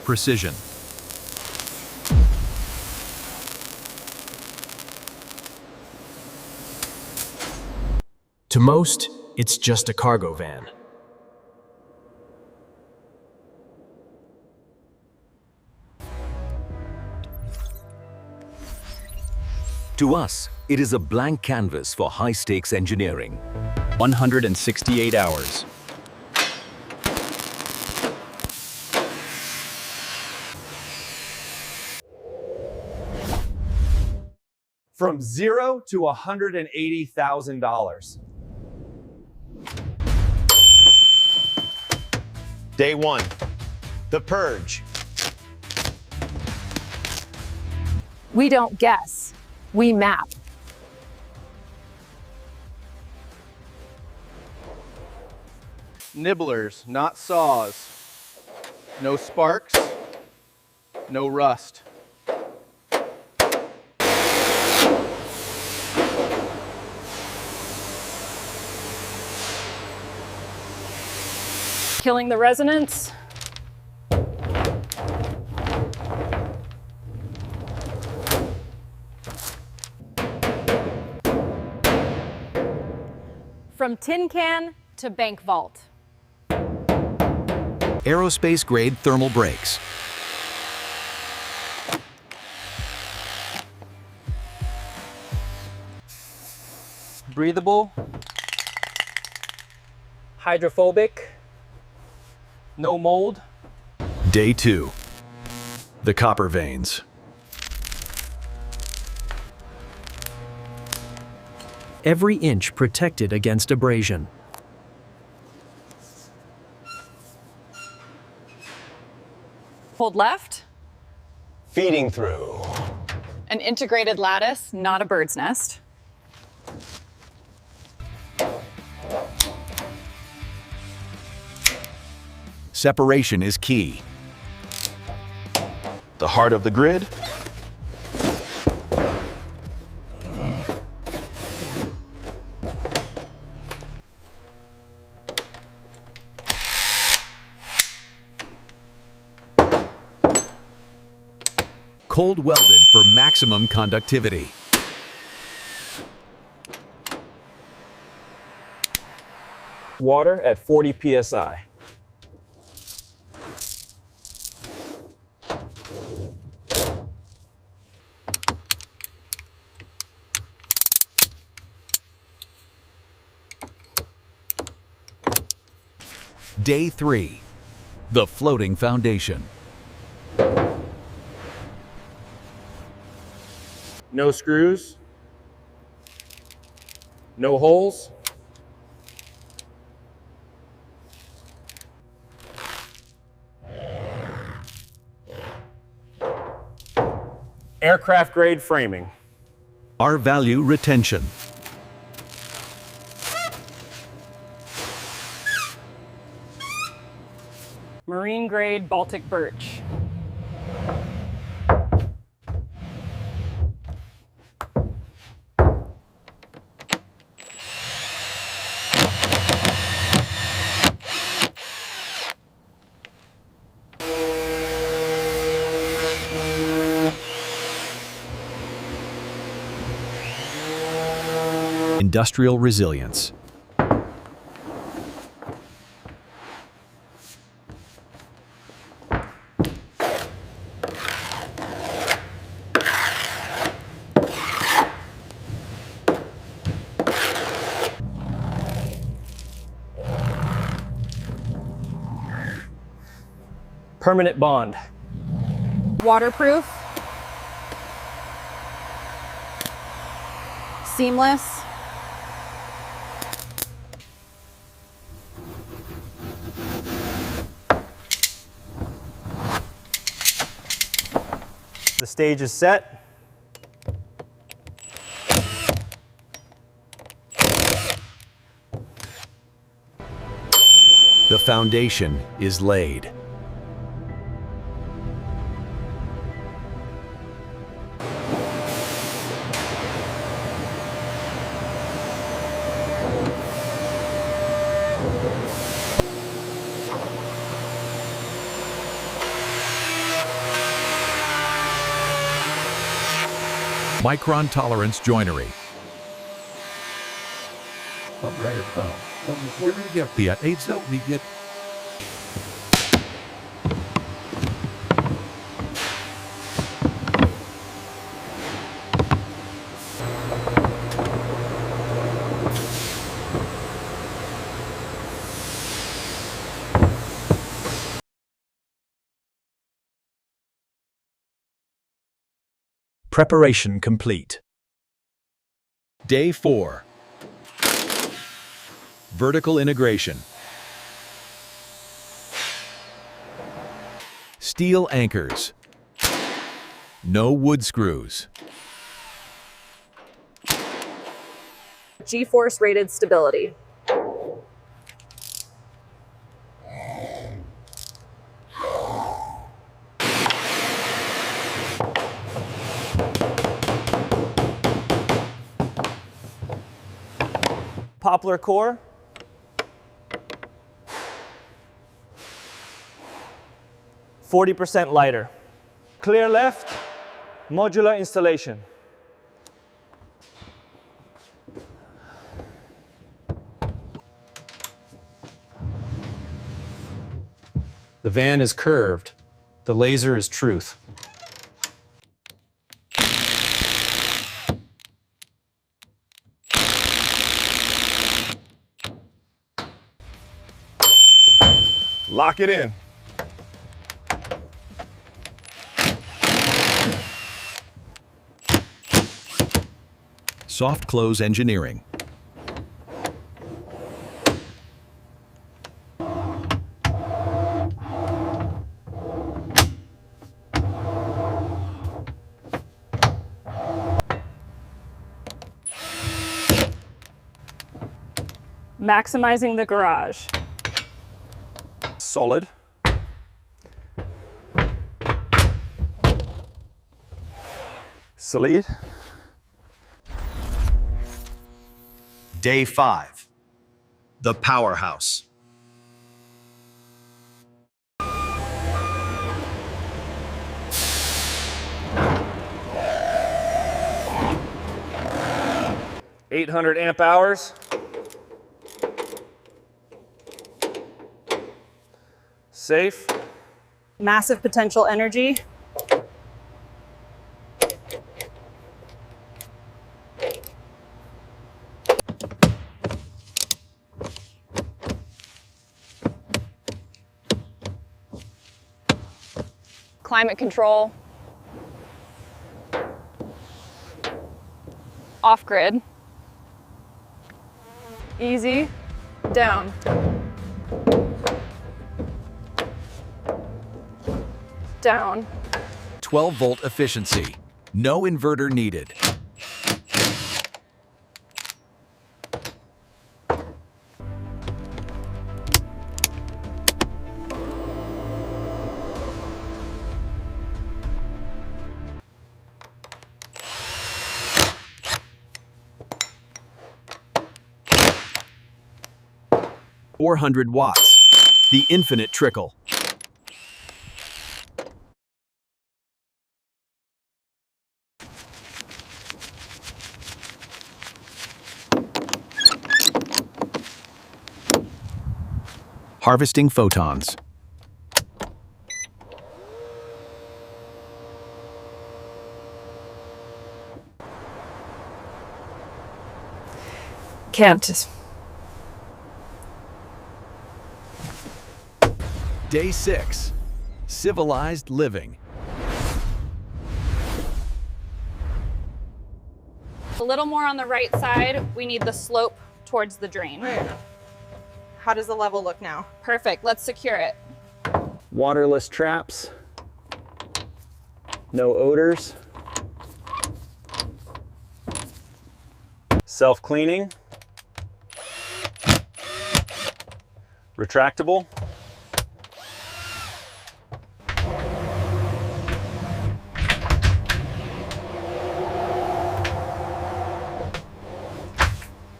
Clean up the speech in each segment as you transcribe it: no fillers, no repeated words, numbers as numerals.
Precision. To most, it's just a cargo van. To us, it is a blank canvas for high-stakes engineering. 168 hours. From $0 to $180,000. Day 1, the Purge. We don't guess, we map. Nibblers, not saws. No sparks, no rust. Killing the resonance. From tin can to bank vault. Aerospace-grade thermal brakes. Breathable, hydrophobic, no mold. Day 2. The copper veins. Every inch protected against abrasion. Hold left. Feeding through. An integrated lattice, not a bird's nest. Separation is key. The heart of the grid. Cold welded for maximum conductivity. Water at 40 psi. Day 3. The floating foundation. No screws. No holes. Aircraft grade framing. Our value retention. Marine grade Baltic birch. Industrial resilience. Permanent bond. Waterproof. Seamless. The stage is set. The foundation is laid. Micron tolerance joinery. Preparation complete. Day 4. Vertical integration. Steel anchors. No wood screws. G-force rated stability. Poplar core. %40 lighter. Clear left, modular installation. The van is curved. The laser is truth. Lock it in. Soft close engineering. Maximizing the garage. Solid. Solid. Day 5. The powerhouse. .800 amp hours. Safe. Massive potential energy. Climate control. Off-grid. Easy. Down. Down. 12-volt efficiency. No inverter needed. $400 the infinite trickle. Harvesting photons. Can't. Day 6. Civilized living. A little more on the right side. We need the slope towards the drain. How does the level look now? Perfect. Let's secure it. Waterless traps. No odors. Self-cleaning. Retractable.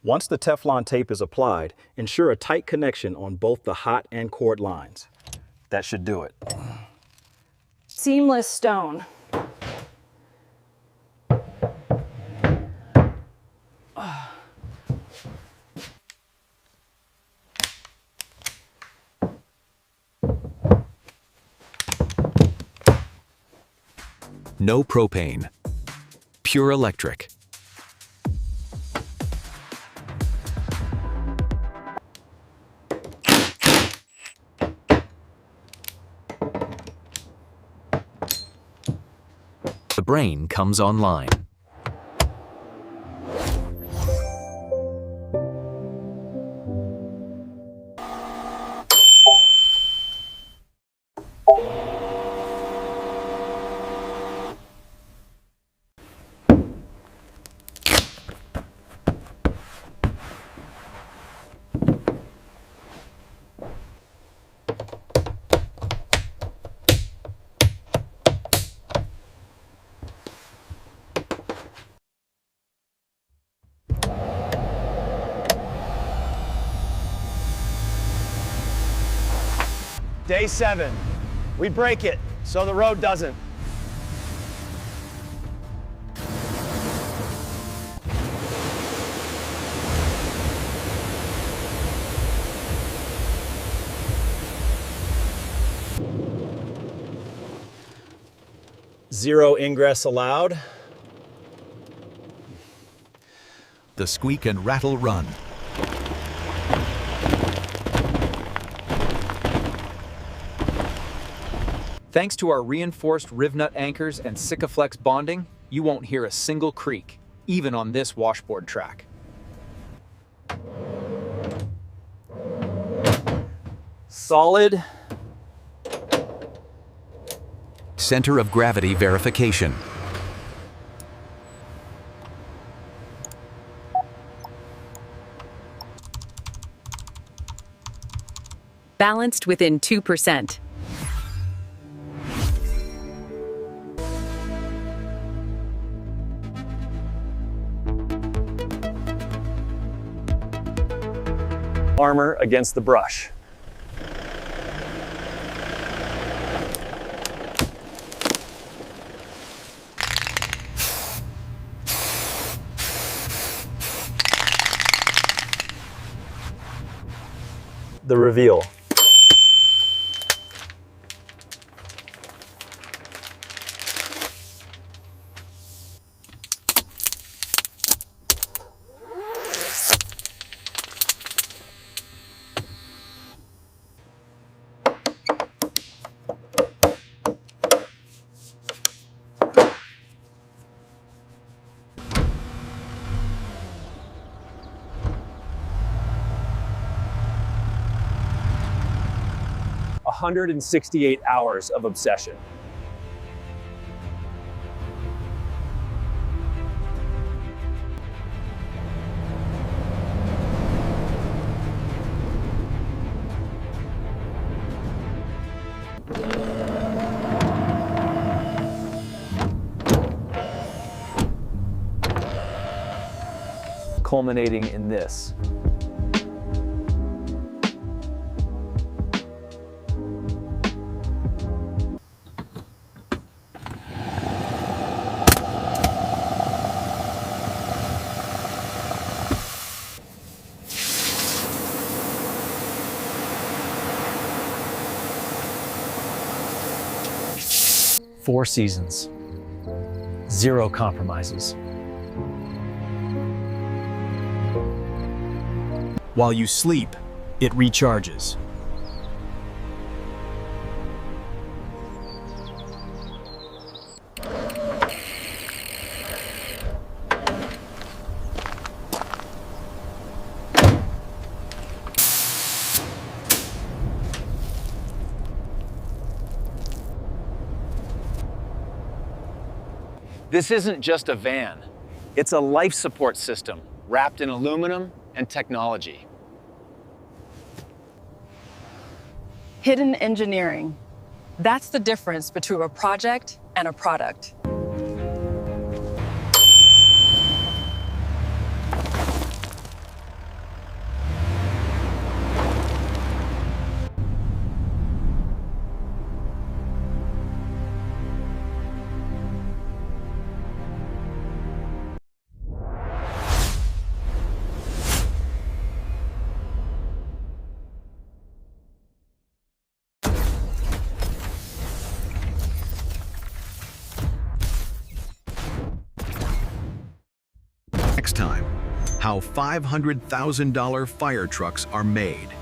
Once the Teflon tape is applied, ensure a tight connection on both the hot and cored lines. That should do it. Seamless stone. No propane. Pure electric. The brain comes online. Day 7. We break it so the road doesn't. Zero ingress allowed. The squeak and rattle run. Thanks to our reinforced rivnut anchors and Sikaflex bonding, you won't hear a single creak, even on this washboard track. Solid. Center of gravity verification. Balanced within 2%. Armor against the brush. The reveal. A 168 hours of obsession. Culminating in this. Four seasons. Zero compromises. While you sleep, it recharges. This isn't just a van. It's a life support system wrapped in aluminum and technology. Hidden engineering. That's the difference between a project and a product. next time, how $500,000 fire trucks are made.